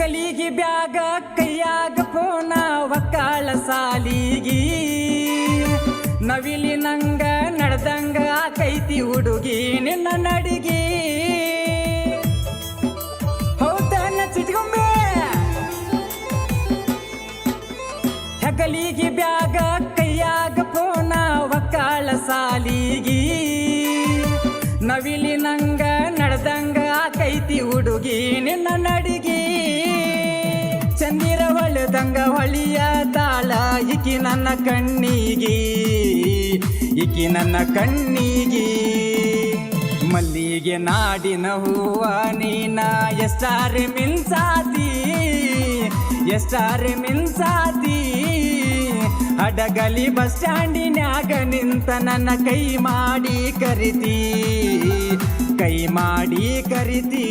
ಹೆಗಲಿಗೆ ಬ್ಯಾಗ ಕೈಯಾಗ ಫೋನ ಒಕ್ಕಾಳ ಸಾಲಿಗಿ ನವಿಲಿ ನಂಗ ನಡ್ದಂಗ ಆಕೈತಿ ಹುಡುಗಿ ನಿನ್ನ ನಡಿಗಿ ಹೌದನ್ನ ಚಿಟ್ಕೊಂಬೆ ಹೆಗಲಿಗೆ ಬ್ಯಾಗ ಕೈಯಾಗ ಫೋನ ಒಕ್ಕಾಳ ಸಾಲಿಗಿ ನವಿಲಿ ನಂಗ ನಡ್ದಂಗ ಆಕೈತಿ ಹುಡುಗಿ ನಿನ್ನ ನಡಿಗಿ ಚಂದಿರ ಹೊಳೆದಂಗ ಹೊಳಿಯ ತಾಳ ಇಕಿ ನನ್ನ ಕಣ್ಣಿಗಿ ಇಕಿ ನನ್ನ ಕಣ್ಣಿಗಿ ಮಲ್ಲಿಗೆ ನಾಡಿನ ಹೂವ ನೀನ ಎಷ್ಟಾರೆ ಮಿನ್ಸಾತಿ ಎಷ್ಟಾರೆ ಮಿನ್ಸಾತಿ ಹಡಗಲಿ ಬಸ್ ಸ್ಟ್ಯಾಂಡಿನ್ಯಾಗ ನಿಂತ ನನ್ನ ಕೈ ಮಾಡಿ ಕರಿತಿ ಕೈ ಮಾಡಿ ಕರಿತಿ